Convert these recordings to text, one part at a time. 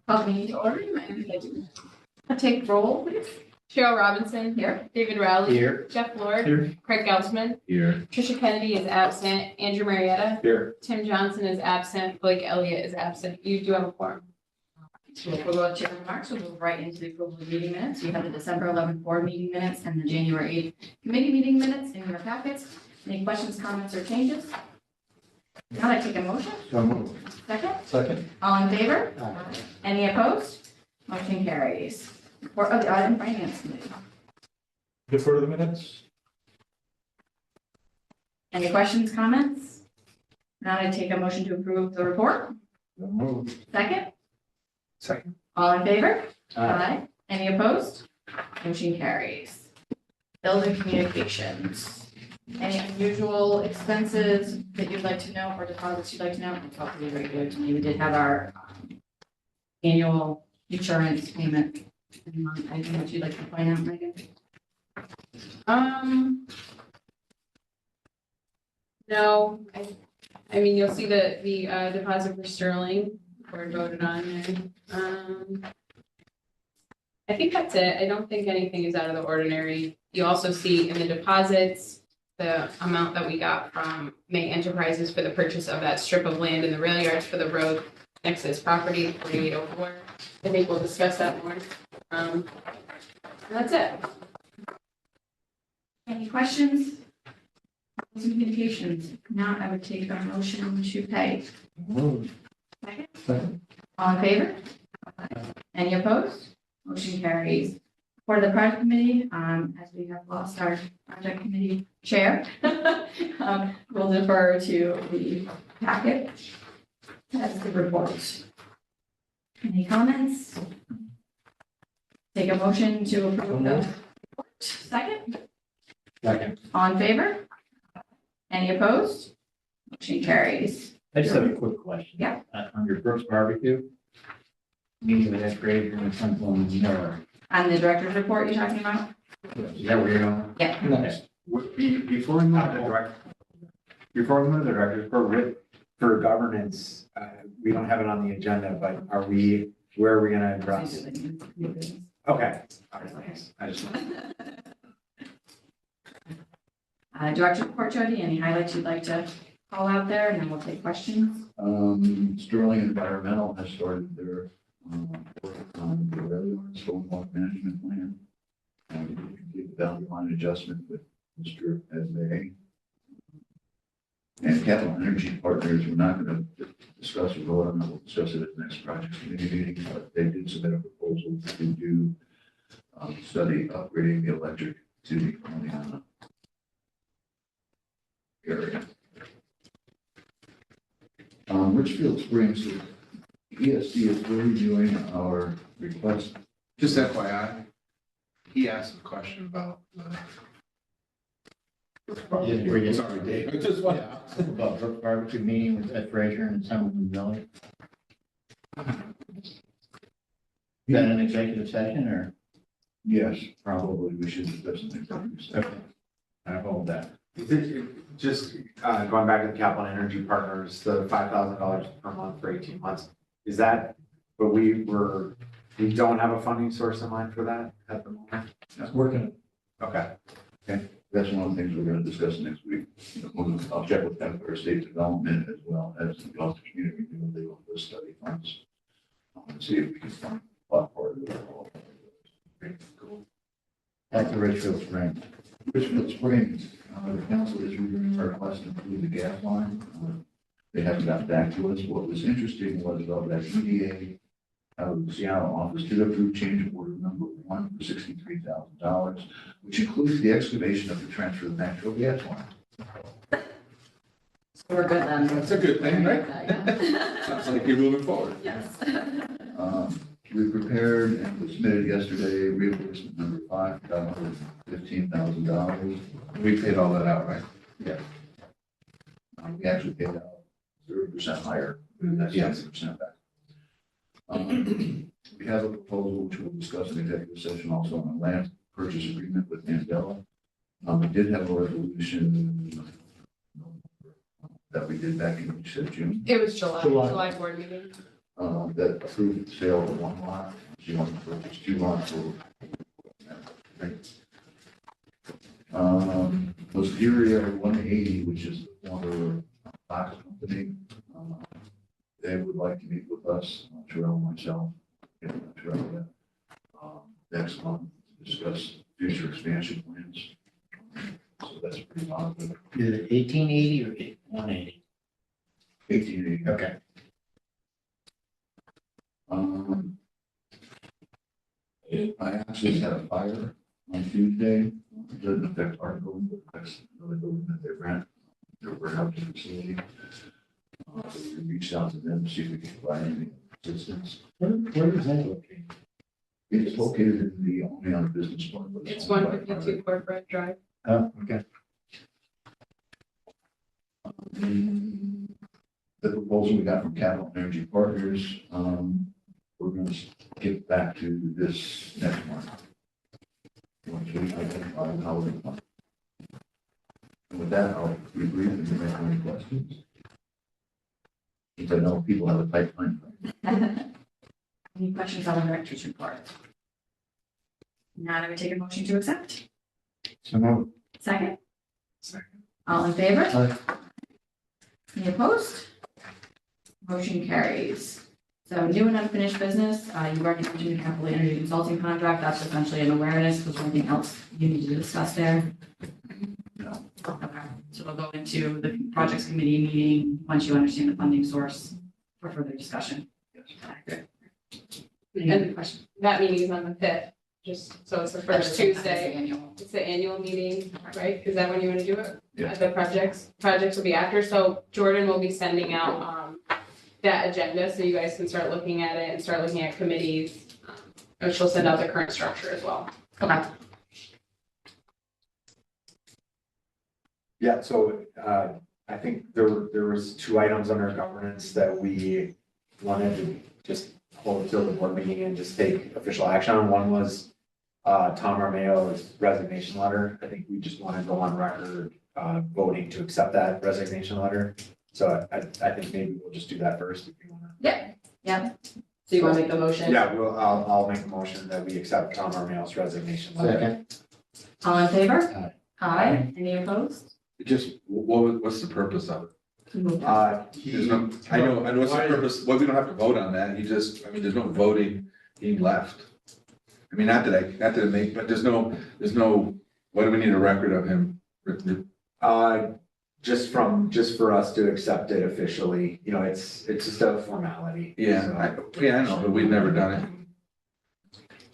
Call the meeting to order. Take roll, please. Cheryl Robinson. Here. David Rowley. Here. Jeff Lord. Here. Craig Gautzman. Here. Trisha Kennedy is absent. Andrew Marietta. Here. Tim Johnson is absent. Blake Elliott is absent. You do have a quorum. So we'll go to chair remarks. We'll move right into the approval of meeting minutes. You have the December 11th board meeting minutes and the January 8th committee meeting minutes in your packets. Any questions, comments, or changes? Now I take a motion. So moved. Second. Second. All in favor? Aye. Any opposed? Motion carries. Report of the audit and finance committee. Defer to the minutes. Any questions, comments? Now I take a motion to approve the report. So moved. Second. Second. All in favor? Aye. Any opposed? Motion carries. Bills and communications. Any unusual expenses that you'd like to know or deposits you'd like to know? It's all pretty regular to me. We did have our annual insurance payment. Anything that you'd like to point out, Megan? No, I mean, you'll see the deposit for Sterling were voted on there. I think that's it. I don't think anything is out of the ordinary. You also see in the deposits, the amount that we got from May Enterprises for the purchase of that strip of land in the rail yards for the road next to his property, 4804. I think we'll discuss that more. That's it. Any questions? Communications. If not, I would take a motion to pay. Moved. Second. Second. All in favor? Any opposed? Motion carries. For the project committee, as we have lost our project committee chair, we'll defer to the packet. That's the report. Any comments? Take a motion to approve the report. Second. Second. All in favor? Any opposed? Motion carries. I just have a quick question. Yeah. On your Brooks Barbecue, meeting with that grade and Temple and Miller, On the director's report you're talking about? is that where you're going? Yeah. Next. Before we move to the direct, before we move to the director's report, for governance, we don't have it on the agenda, but where are we gonna address? Okay. All right, thanks. I just. Director report, Jody, any highlights you'd like to call out there, and then we'll take questions? Sterling Environmental has started their work on the railroad stormwater management plan. And we did the value line adjustment with Mr. Esme. And Capital Energy Partners, we're not going to discuss or vote on it, we'll discuss it at the next project committee meeting, but they did submit a proposal to do study upgrading the electric to the Indiana area. Richfield Springs, ESD is reviewing our request. Just FYI, he asked a question about. Didn't bring it. Sorry, Dave. Just one. About Brooks Barbecue meeting with Ed Frazier and Templeton Miller. Is that an executive session or? Yes, probably we should discuss it next time. Okay. I hold that. Just going back to the Capital Energy Partners, the $5,000 per month for 18 months, is that, but we don't have a funding source in mind for that at the moment? It's working. Okay. That's one of the things we're going to discuss next week. I'll check with them for state development as well as the Gulf community doing the legal study funds. And see if we can find a lot part of it. Cool. That's the Richfield Springs. Richfield Springs, the council is reviewing our request to include the gas line. They haven't gotten back to us. What was interesting was that EDA out of the Seattle office did approve change order number 1 for $63,000, which includes the excavation of the transfer of the natural gas line. So we're good then. That's a good thing, right? Yeah. Sounds like you're moving forward. Yes. We prepared and was submitted yesterday reimbursement number 5, $15,000. We paid all that out, right? We actually paid out 30% higher, and that's Yes. 70% back. We have a proposal which we'll discuss in executive session also on a land purchase agreement with Mandela. We did have a resolution that we did back in, you said June. It was July July. board meeting. that approved the sale of one lot. She wants to purchase two lots. Was Area 180, which is the former box company. They would like to meet with us, Terrell and myself, and Terrell, next month to discuss future expansion plans. So that's pretty positive. Is it 1880 or 180? 1880. Okay. My access had a fire on Tuesday. It doesn't affect our building, but affects another building that they rent, their warehouse facility. We reached out to them to see if we can provide any assistance. Where is that located? It's located in the only on business park. but It's owned by 152 Corporate Drive. Oh, okay. The proposal we got from Capital Energy Partners, we're going to get back to this next month. Once we identify how we're going to. And with that, I'll be brief and you may have any questions. Since I know people have a pipeline. Any questions on the director's report? Now I would take a motion to accept. So moved. Second, Second. all in favor? Aye. Any opposed? Motion carries. So new and unfinished business, you've already mentioned the capital energy consulting contract, that's essentially an awareness, was there anything else you need to discuss there? No. Okay, so we'll go into the projects committee meeting, once you understand the funding source for further discussion. Yes. Any other questions? That meeting is on the 5th, just so it's the first Tuesday. Annual. It's the annual meeting, right? Is that when you want to do it? Yeah. The projects will be after. So Jordan will be sending out that agenda so you guys can start looking at it and start looking at committees. And she'll send out the current structure as well. Okay. Yeah, so I think there was two items under governance that we wanted to just hold till the board meeting and just take official action on. One was Tom Armeo's resignation letter. I think we just want to go on record voting to accept that resignation letter. So I think maybe we'll just do that first if you want to. Yeah. So you want to make the motion? Yeah, I'll make a motion that we accept Tom Armeo's resignation letter. Second. All in favor? Aye. Aye. Any opposed? Just, what's the purpose of it? Move. There's no, I know what's the purpose, well, we don't have to vote on that, there's no voting, he left. I mean, not that it make, but there's no, why do we need a record of him? Just for us to accept it officially, you know, it's just a formality. Yeah, I know, but we've never done it.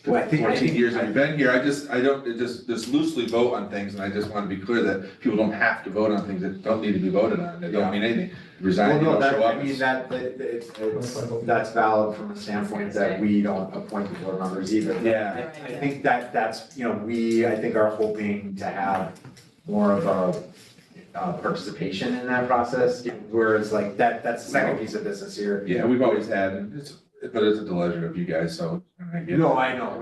Well, I think- 14 years I've been here, I don't, just loosely vote on things, and I just want to be clear that people don't have to vote on things that don't need to be voted on, that don't mean anything. Resign, you Well, no, don't show I up. mean, that's valid from the standpoint that we don't appoint the board members either. Yeah. I think that's, you know, I think are hoping to have more of a participation in that process, whereas like that's the second piece of business here. Yeah, we've always had, and but it's at the leisure of you guys, so. I get it. No, I know.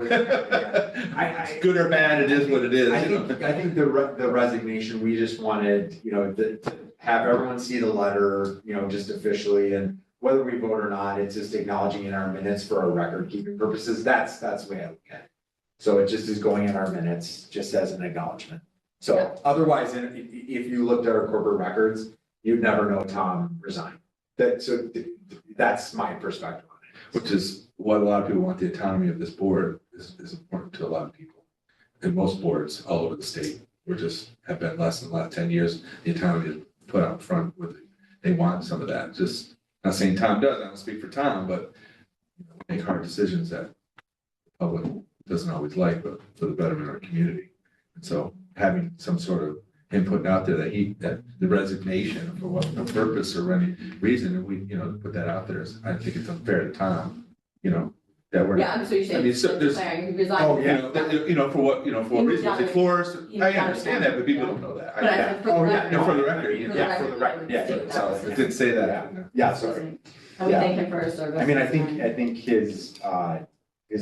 Good or bad, it is what it is, I you know. think the resignation, we just wanted, you know, to have everyone see the letter, you know, just officially, and whether we vote or not, it's just acknowledging in our minutes for our record keeping purposes. That's the way I look at it. So it just is going in our minutes just as an acknowledgement. So otherwise, if you looked at our corporate records, you'd never know Tom resigned. That's my perspective on it. Which is what a lot of people want, the autonomy of this board is important to a lot of people. And most boards all over the state, have been less than the last 10 years, the autonomy is put out front with, they want some of that, just, not saying Tom does, I don't speak for Tom, but you know, we make hard decisions that the public doesn't always like, but for the betterment of our community. And so having some sort of input out there that the resignation for what purpose or any reason, and we, you know, put that out there, I think it's unfair to Tom, you know, that we're. Yeah, so you're saying, I mean, so there's- declaring you resign. Oh, You know, for what reason, it's forced, I understand that, but people don't know that. But I think for the Oh, yeah, record. no, for the record, yeah, for the record, yeah, state that So was- it didn't say that. Yeah, sorry. And we Yeah. thank him for his service. I mean, I think his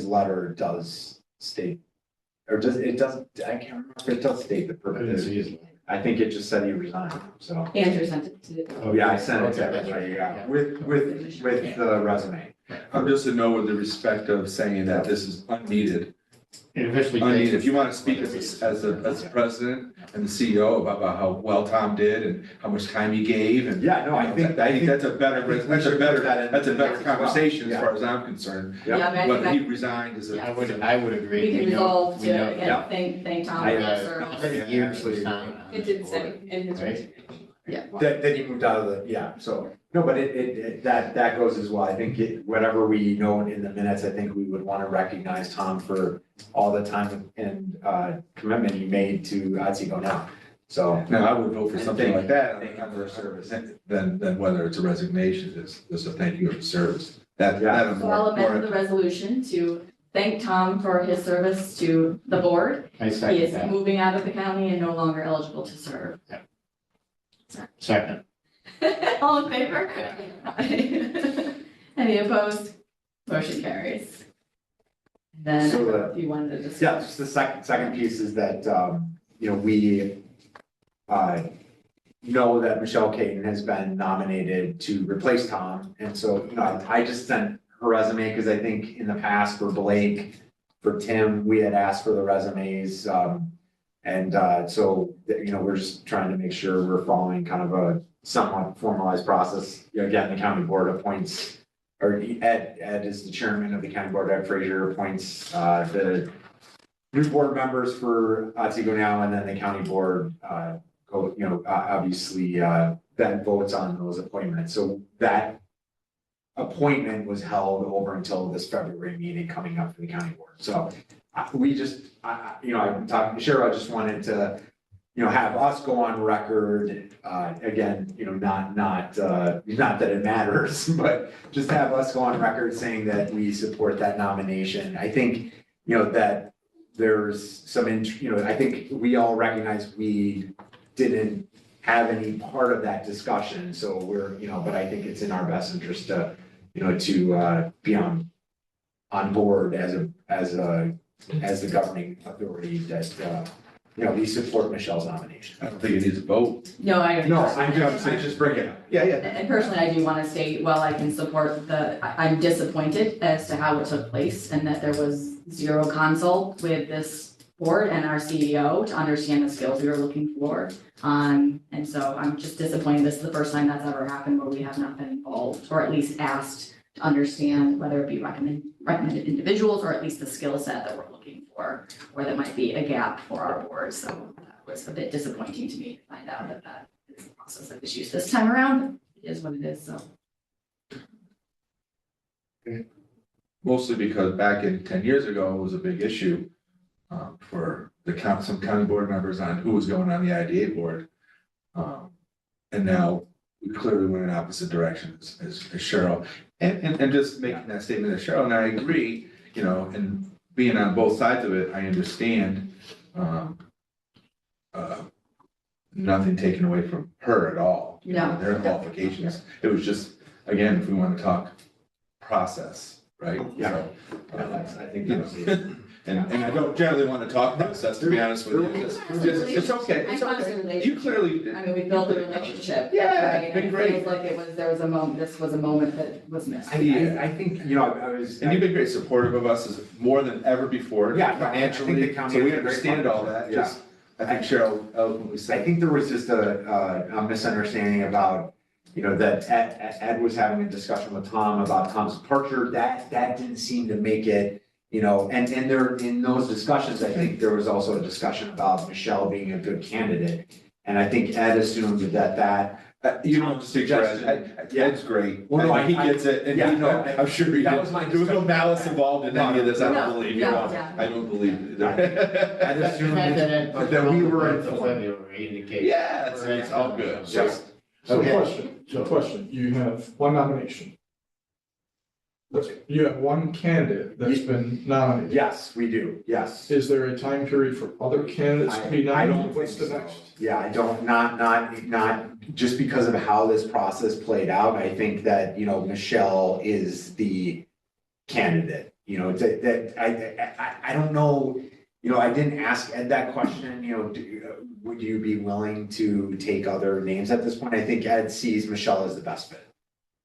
letter does state, or does, it doesn't, I can't remember if it does state the purpose. I think it just said he resigned, so. Andrew sent it to. Oh, yeah, I sent it to Okay, that's everybody, right. yeah, with the resume. I'm just a no with the respect of saying that this is unneeded. It officially. Unneeded. If you want to speak as a president and the CEO about how well Tom did and how much time he gave and. Yeah, no, I think that's a better, that's a better conversation as Yeah. far as I'm concerned. Yeah, I mean, I think Whether that- he resigned is Yeah. a. I would agree. We can resolve to, We know- again, yeah. thank Tom I, for his service. Years was time. It did say in his Right. resignation. that he moved out of the, yeah, so, no, but that goes as well. I think whatever we know in the minutes, I think we would want to recognize Tom for all the time and commitment he made to Otsego now. So, Now, I would vote for something like that. thank you for service. Than whether it's a resignation, it's a thank you for service. That Yeah. I'm So I'll more. amend the resolution to thank Tom for his service to the board. I He second is that. moving out of the county and no longer eligible to serve. Second. All in favor? Any opposed? Motion carries. Then, So, if you wanted to discuss. yeah, just the second piece is that, we know that Michelle Caton has been nominated to replace Tom. And so, I just sent her resume because I think in the past for Blake, for Tim, we had asked for the resumes. So, we're just trying to make sure we're following kind of a somewhat formalized process. Again, the county board appoints, or Ed is the chairman of the county board, Ed Frazier appoints the new board members for Otsego now, and then the county board obviously then votes on those appointments. So that appointment was held over until this February meeting coming up for the county board. So we just, I'm talking to Cheryl, I just wanted to, have us go on record, again, not that it matters, but just have us go on record saying that we support that nomination. I think, that there's some, I think we all recognize we didn't have any part of that discussion. So we're, but I think it's in our best interest to, to be on board as the governing authority that, we support Michelle's nomination. I don't think it needs a vote. No, I don't. No, I'm just bringing it up. Yeah, yeah. And personally, I do want to state, while I can support I'm disappointed as to how it took place and that there was zero consult with this board and our CEO to understand the skills we were looking for. And so I'm just disappointed. This is the first time that's ever happened where we have not been involved, or at least asked to understand whether it be recommended individuals or at least the skill set that we're looking for, or that might be a gap for our board. So that was a bit disappointing to me to find out that is the process that was used this time around. It is what it is, so. Mostly because back in 10 years ago, it was a big issue for some county board members on who was going on the IDA board. And now we clearly went in opposite directions as Cheryl. And just making that statement as Cheryl, and I agree, and being on both sides of it, I understand nothing taken away from her at all. No. Their qualifications. It was just, again, if we want to talk process, right? Yeah. So, I think that's and I don't generally want to talk process, to be honest with you. It's okay, it's okay. You clearly, I mean, we built a relationship. Yeah, right? it's been And great. It feels like there was a moment, this was a moment that was missed. I think, I was. and you've been very supportive of us as more than ever before. Yeah, no, I think Financially, the county so we has been very understand all that, Yeah. just, I think Cheryl eloquently I said. think there was just a misunderstanding about, that Ed was having a discussion with Tom about Tom's departure. That didn't seem to make it, and there, in those discussions, I think there was also a discussion about Michelle being a good candidate. And I think Ed assumed that. You don't have to speak for Ed. Ed's great. Well, no, He gets it, and yeah, I'm sure he that did. was my There was no malice involved in any of this, I No, don't believe, no, yeah. I don't believe Ed either. assumed that we were informed. Yeah, it's all good, just. So Okay. question, you have one nomination. You have one candidate that's been nominated. Yes, we do, yes. Is there a time period for other candidates to be I don't nominated? What's the think so. next? Yeah, I don't, not, just because of how this process played out, I think that, Michelle is the candidate, I don't know, I didn't ask Ed that question, would you be willing to take other names at this point? I think Ed sees Michelle as the best fit.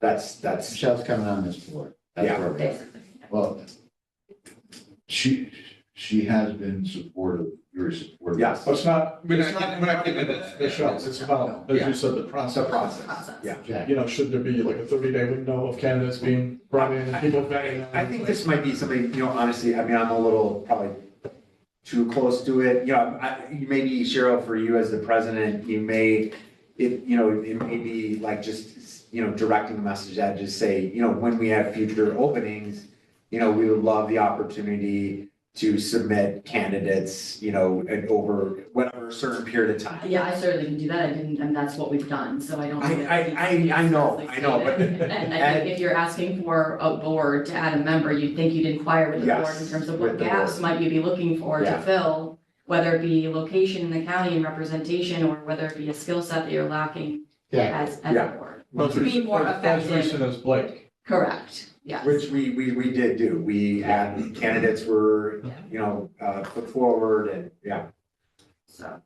That's, Michelle's coming on this board. That's Yeah. where we are. Basically. Well, she has been supportive, very supportive. yes, It's not, We're it's not not getting- we're not getting into that. Michelle, it's about, as you said, the the process. process, yeah. Exactly. Should there be like a 30-day window of candidates being brought in and people vetting them? I think this might be something, honestly, I'm a little probably too close to it. Maybe Cheryl, for you as the president, it may be like just, directing a message that just say, when we have future openings, we would love the opportunity to submit candidates, and over whatever certain period of time. Yeah, I certainly can do that, and that's what we've done, so I don't. think I know, but. And I think if you're asking for a board to add a member, you'd think you'd inquire with the board in Yes, terms of with what the gaps board. might you be looking for to Yeah. fill, whether it be location in the county and representation, or whether it be a skill set that you're lacking Yeah, as a Yeah. board. To be more As effective, recent as Blake. correct, yes. Which we did do. We had candidates were, put forward and, yeah. So.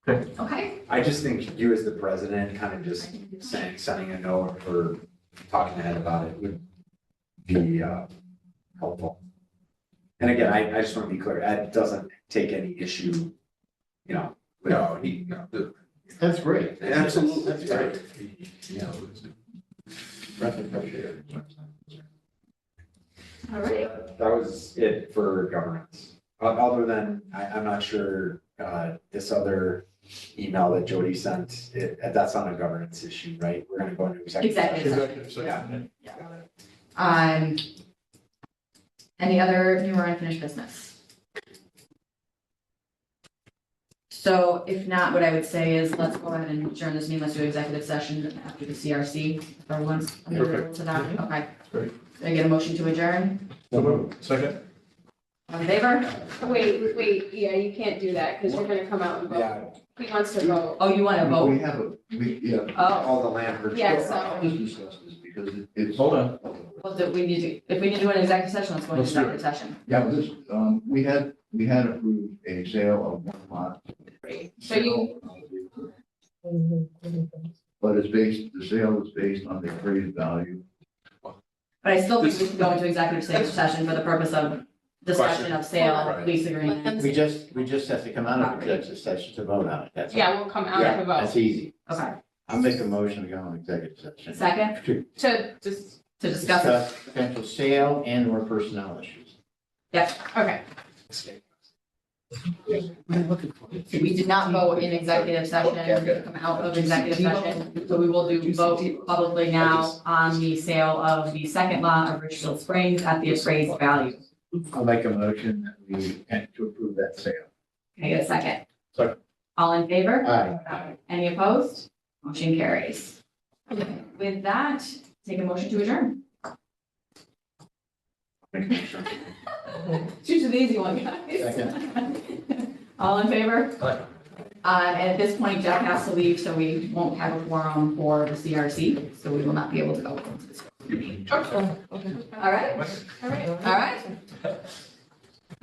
Okay. Okay, I just think you as the president kind of just sending a note or talking ahead about it would be helpful. And again, I just want to be clear, Ed doesn't take any issue, with- No, that's great. absolutely. That's great. Yeah. Breath of fresh air. all right. That was it for governance. Other than, I'm not sure, this other email that Jody sent, that's not a governance issue, right? We're gonna go into executive Executive session. Executive session. Any other new or unfinished business? So if not, what I would say is let's go ahead and adjourn this meeting. Let's do executive session after the CRC. If everyone's agreeable to that, okay. Great. Can I get a motion to adjourn? So moved. Second? All in favor? Wait, yeah, you can't do that, because you're gonna come out and vote. Yeah, He wants to vote. Oh, you want to We vote? have Oh, all the land purchase. Yeah, I'll so, just discuss this because it's. Hold on. well, do we need to, if we need to do an executive session, let's go into Let's do it. executive session. Yeah, this, we had approved a sale of one lot. so you, But the sale is based on the appraised value. But I still think we should go into executive session for the purpose of discussion of sale, Right. lease agreement. We just have to come out of executive session to vote on it. That's all. yeah, we'll come out Yeah, to That's vote. easy. Okay, I'll make a motion to go on executive session. second, To To just, to discuss it. potential sale and or personnel issues. okay. We did not vote in executive session, come out of executive session, so we will vote publicly now on the sale of the second lot of Richfield Springs at the appraised value. I'll make a motion that we, to approve that sale. Can I get a second? Second. All in favor? Aye. Any opposed? Motion carries. With that, take a motion to adjourn. Choose the easy one, guys. All in favor? And at this point, Jeff has to leave, so we won't have a quorum for the CRC, so we will not be able to go into this meeting. All right, All right. all right.